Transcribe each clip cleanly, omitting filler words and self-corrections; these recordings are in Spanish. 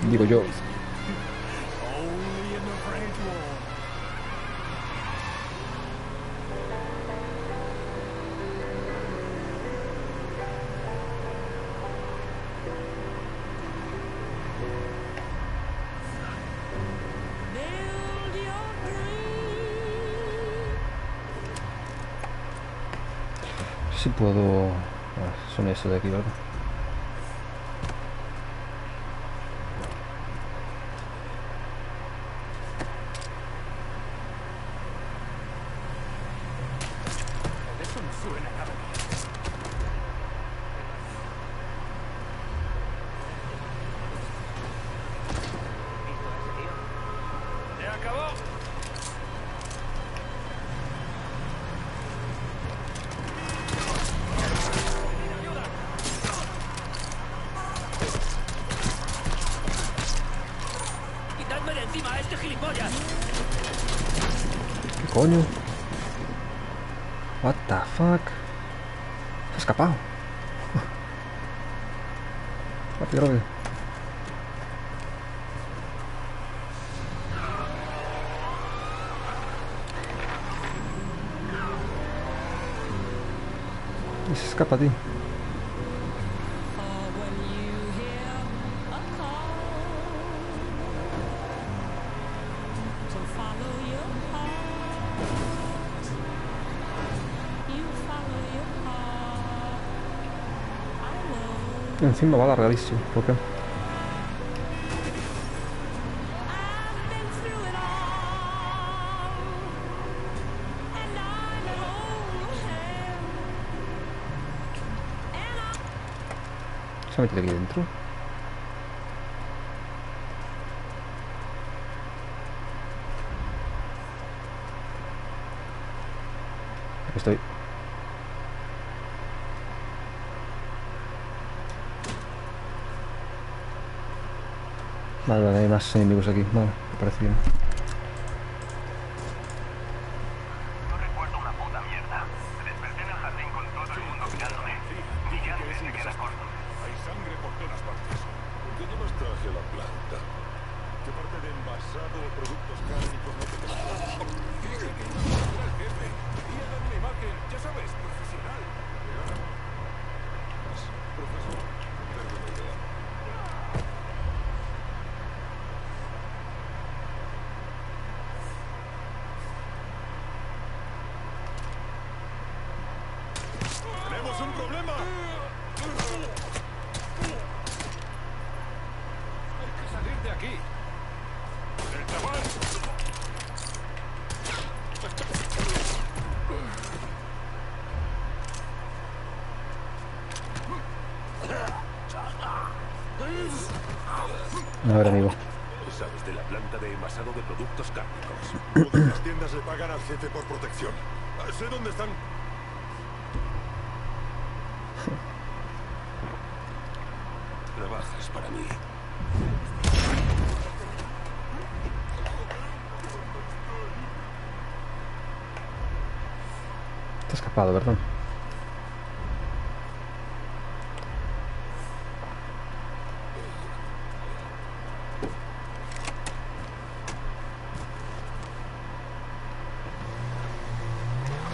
Digo yo. Si puedo... son estos de aquí, ¿verdad? ¿Qué coño? What the fuck? Se ha escapado. Rápido, rápido. Y se escapa, tío. Encima va largadísimo. ¿Por qué? Se ha metido aquí dentro. Aquí estoy. Vale, vale, hay más enemigos aquí. Vale, me parece bien. No recuerdo una puta mierda. Me desperté en el jardín con todo el mundo mirándome. Y ya antes se queda corto. Hay sangre por todas partes. ¿Por qué llevas traje a la planta? ¿Qué parte de envasado de productos cárnicos no te gusta? Dije que iba a conocer al jefe. Quería dar una imagen, ya sabes, profesional. Profesor, tengo una idea. ¡Tenemos un problema! Hay que salir de aquí. ¡El chaval! A ver, amigo. Sabes de la planta de envasado de productos cárnicos. Todas las tiendas le pagan al jefe por protección. Sé dónde están. Trabajas para mí. Te ha escapado, ¿verdad?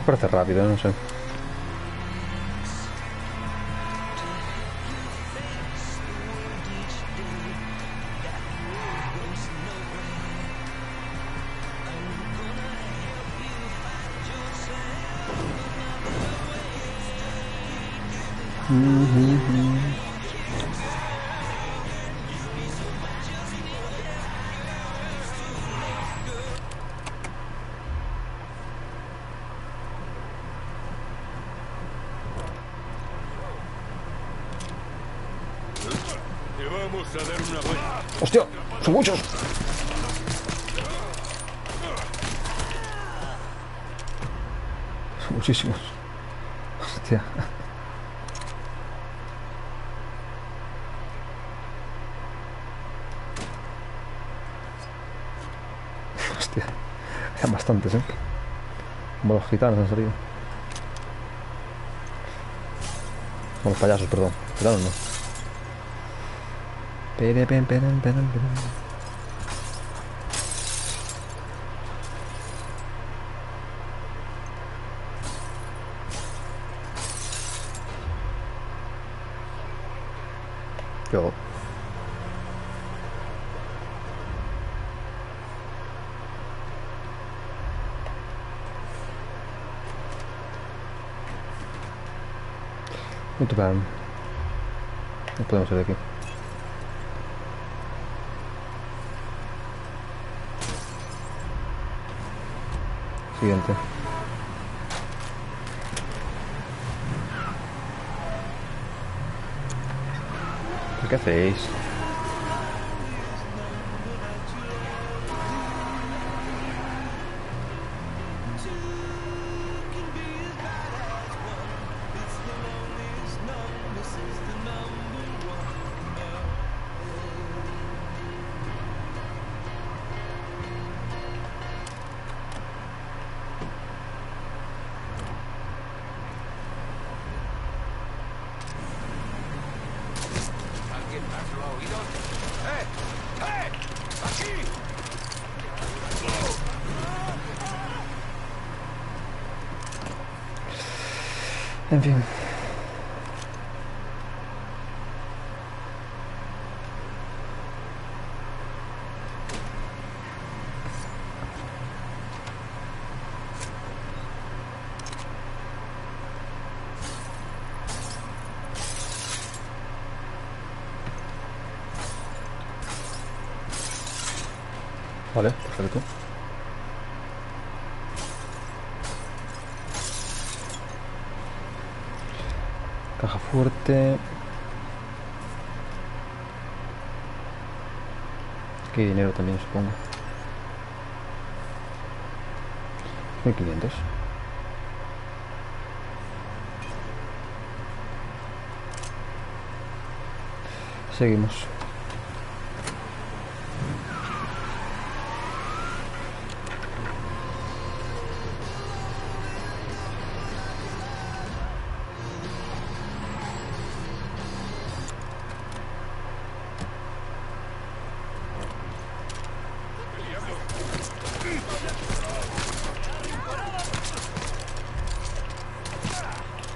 Parece rápido, no sé. Te vamos a dar una vuelta. ¡Hostia! ¡Son muchos! Son muchísimos. Hostia. Hostia. Eran bastantes, ¿eh? Como los gitanos han salido. Con los payasos, perdón. Perdón, no. Pere. Yo. Muito bem. No podemos ir de aquí. Siguiente. ¿Qué hacéis? ¿Alguien más lo ha oído? ¡Eh! ¡Aquí! En fin. Vale, perfecto. Caja fuerte. Aquí hay dinero también, supongo. 1500. Seguimos.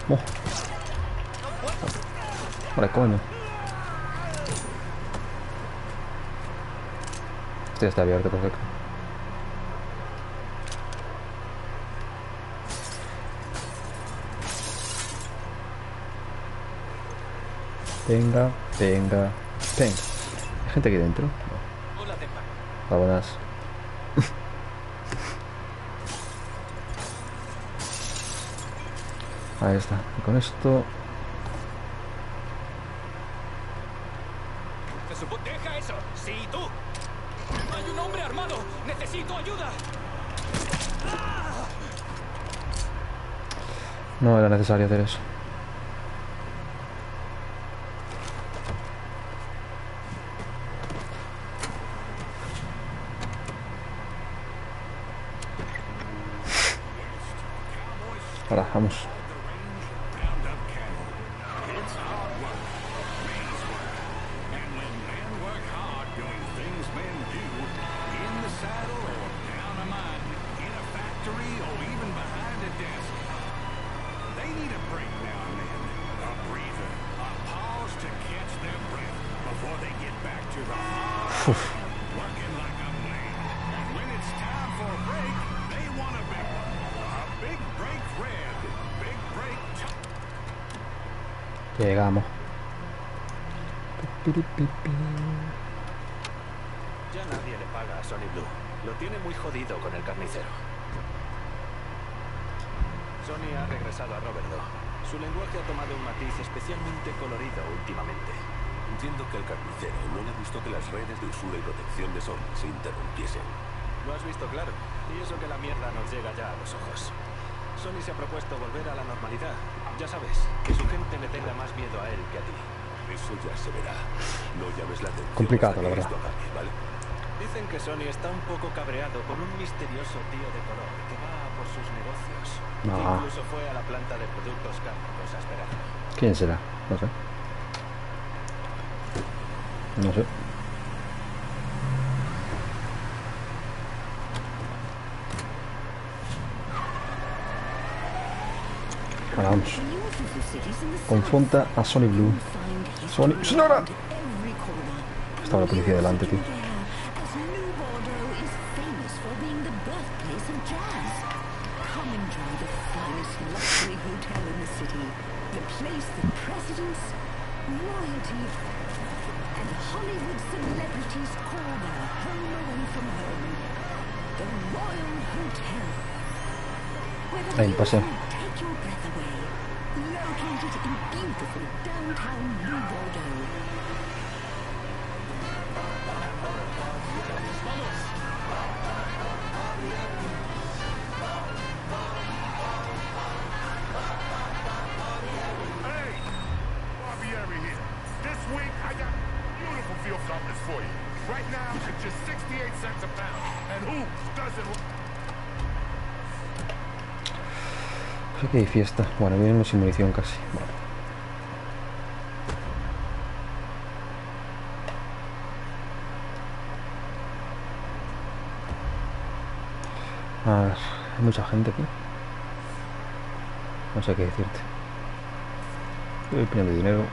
Oh. Vale, coño. Este ya está abierto, perfecto. Venga. ¿Hay gente aquí dentro? No. Hola, Tempa. Ah, buenas. Ahí está. Y con esto... ¡Deja eso! ¡Sí, tú! ¡Hay un hombre armado! ¡Necesito ayuda! No era necesario hacer eso. Ahora, vamos. Uf. Llegamos. Ya nadie le paga a Sonny Blue. Lo tiene muy jodido con el carnicero. Sonny ha regresado a Roberto. Su lenguaje ha tomado un matiz especialmente colorido últimamente. Entiendo que el carnicero no le gustó que las redes de usura y protección de Sony se interrumpiesen. Lo has visto claro. Y eso que la mierda nos llega ya a los ojos. Sony se ha propuesto volver a la normalidad. Ya sabes, que su gente le tenga más miedo a él que a ti. Eso ya se verá. No llames la atención. Complicado, hasta la que verdad. esto acabe, ¿vale? Dicen que Sony está un poco cabreado con un misterioso tío de color que va a por sus negocios. No. Que incluso fue a la planta de productos cárnicos a esperarlo. ¿Quién será? No sé. No sé. Ahora vamos. Confronta a Sony Blue. Sony... ¡Señora! Estaba la policía delante, tío. Ahí el paseo. Aquí hay fiesta. Bueno, venimos sin munición casi. Vale. A ver, hay mucha gente aquí. No sé qué decirte. Estoy pidiendo dinero.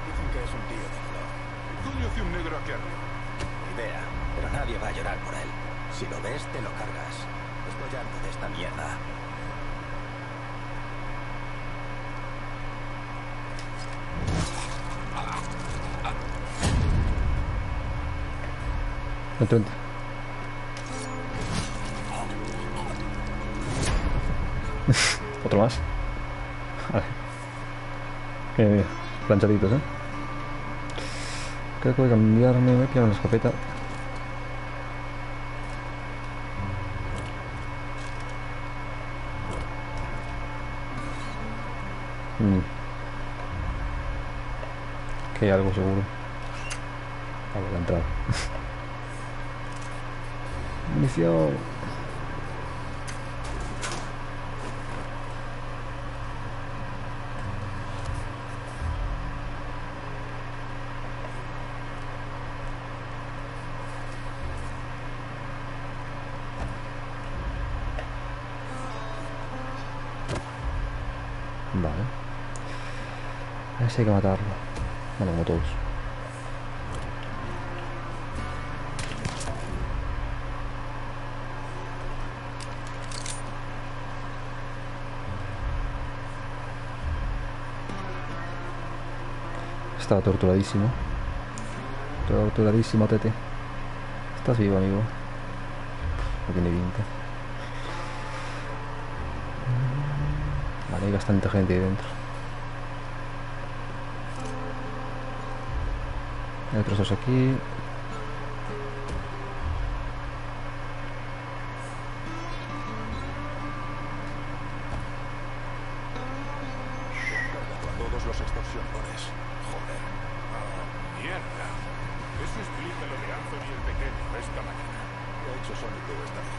Dicen que es un tío de color. ¿Qué coño hace un negro aquí arriba? Idea, pero nadie va a llorar por él. Si lo ves, te lo cargas. Estoy harto de esta mierda. Entra. Otro más. Vale. Mira, planchaditos, ¿eh? Creo que voy a cambiarme. Voy a pillar una escopeta. Que hay algo seguro. Vale, la entrada. Munición. Vale. A ese hay que matarlo. Bueno, como todos. Estaba torturadísimo. Torturadísimo, Tete. Estás vivo, amigo. No tiene pinta. Vale, hay bastante gente ahí dentro. Hay otros dos aquí. Todos los extorsionadores. Joder. Mierda. Eso explica lo de Anthony el Pequeño esta mañana. ¿Qué ha hecho Sonic esta vez?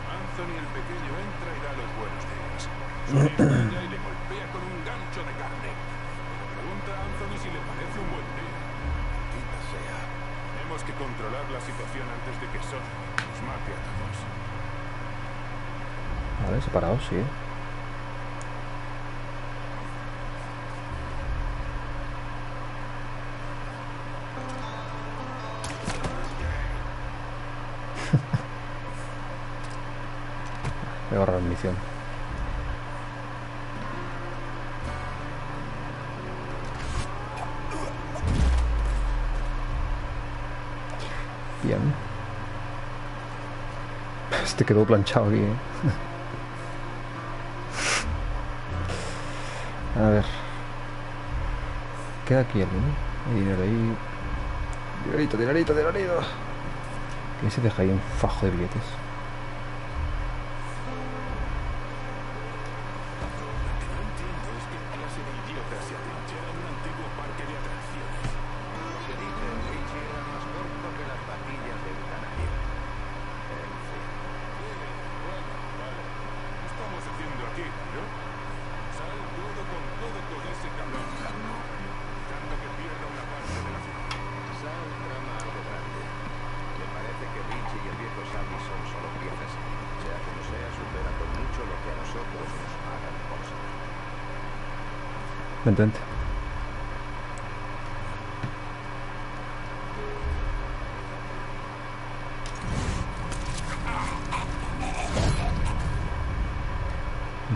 Anthony el Pequeño entra y da los buenos días. Sonic vaya y le golpea con un gancho de carne. Le pregunta a Anthony si le parece un buen día. Maldita sea. Tenemos que controlar la situación antes de que Sonic nos mate a todos. Vale, separados, sí. Voy a ahorrar munición. Bien. Este quedó planchado aquí, ¿eh? A ver. Queda aquí algo, ¿no? Hay dinero ahí. Dinerito, dinerito, dinerito. ¿Quién se deja ahí un fajo de billetes? Sally son solo piezas. Sea como sea, supera con mucho lo que a nosotros nos pagan por ser. Vente, vente.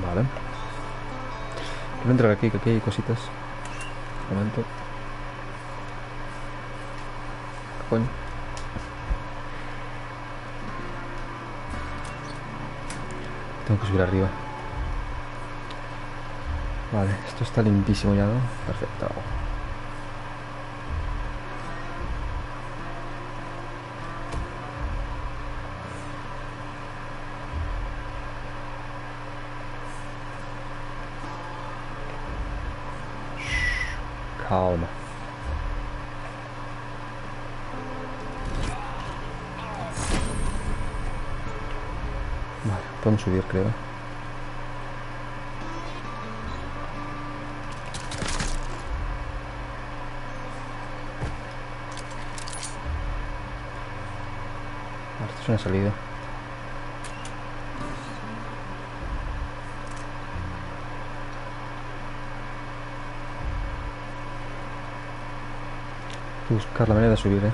Vale. Quiero entrar aquí, que aquí hay cositas. Un momento. ¿Qué coño? Tengo que subir arriba. Vale, esto está limpísimo ya, ¿no? Perfecto. Calma. Vale, podemos subir, creo. Vale, esto es una salida. Hay que buscar la manera de subir, Debe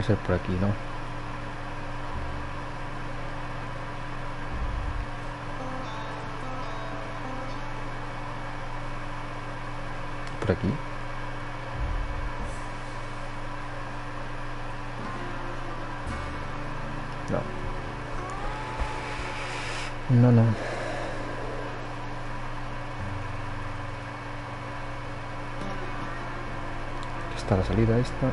ser por aquí, ¿no? Por aquí. No. No. Aquí está la salida esta.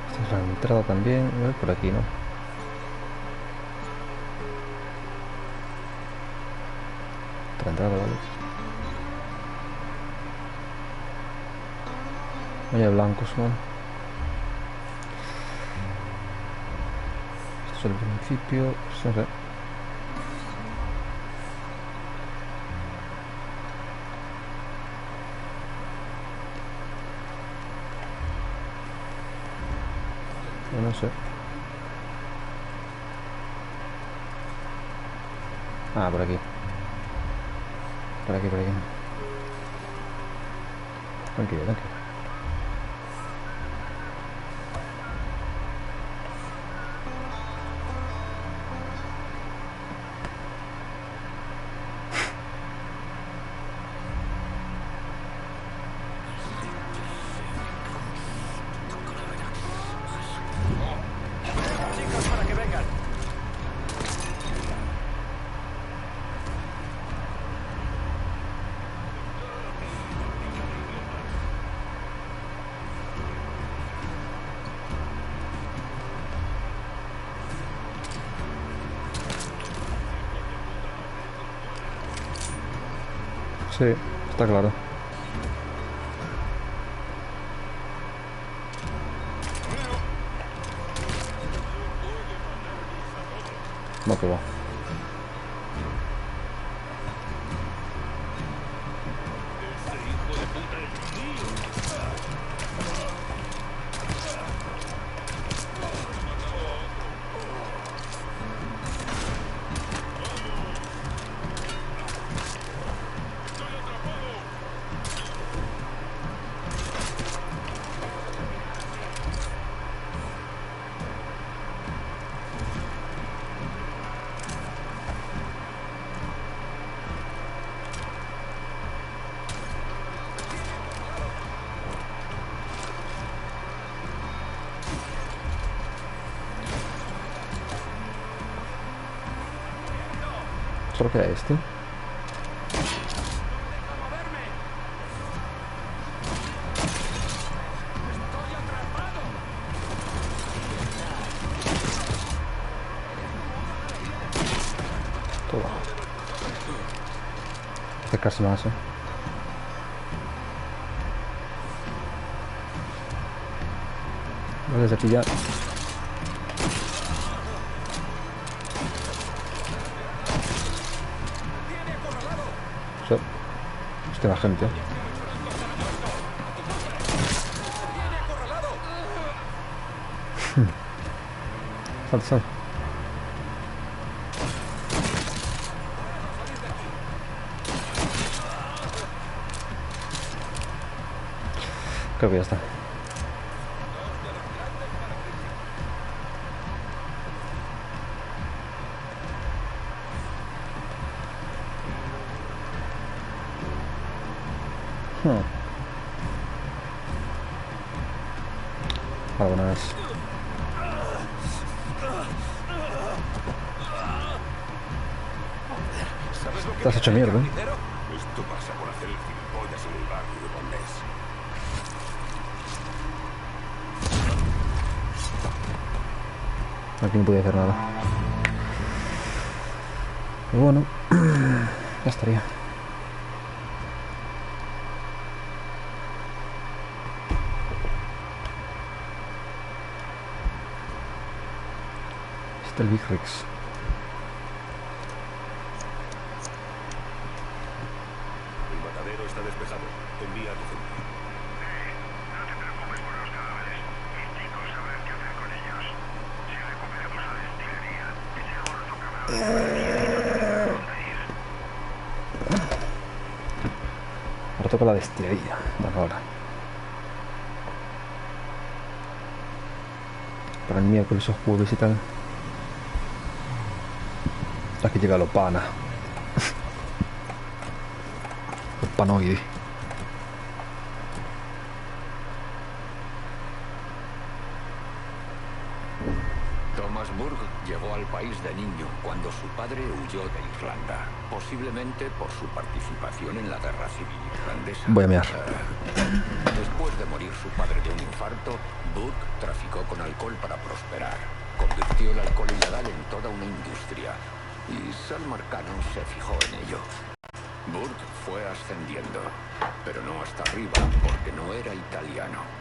Esta es la entrada también. A ver, por aquí, ¿no? Otra entrada, ¿vale? Hay blancos, ¿no? Esto es el principio. No sé. No sé. Ah, por aquí. Por aquí. Tranquilo. Chicos, para que vengan. Sí, está claro. No, que va. Solo queda este. Todo. Acercarse más, Desde aquí ya. So. Hostia, la gente. Sal, sal. Creo que ya está. Algunas. ¿Sabes lo que Te has hecho mierda, ¿eh? Esto pasa por hacer el gilipollas en el barrio de Bondés. Aquí no podía hacer nada. Pero bueno, ya estaría. Está el Big Rex. El matadero está despejado. Envía a tu gente. No te preocupes por los cadáveres. Mis chicos sabrán qué hacer con ellos. Si recuperamos la destilería, ese gordo cabrón no tiene dónde ir. Ahora toca la destilería. Bueno, ahora. Para el miércoles o jueves y tal. Aquí llega lo pana. Lo panoide. Thomas Burke llegó al país de niño cuando su padre huyó de Irlanda, posiblemente por su participación en la guerra civil irlandesa. Voy a mear. Después de morir su padre de un infarto, Burke traficó con alcohol para prosperar. Convirtió el alcohol ilegal en toda una industria y Salmar Cannon se fijó en ello. Burke fue ascendiendo, pero no hasta arriba porque no era italiano.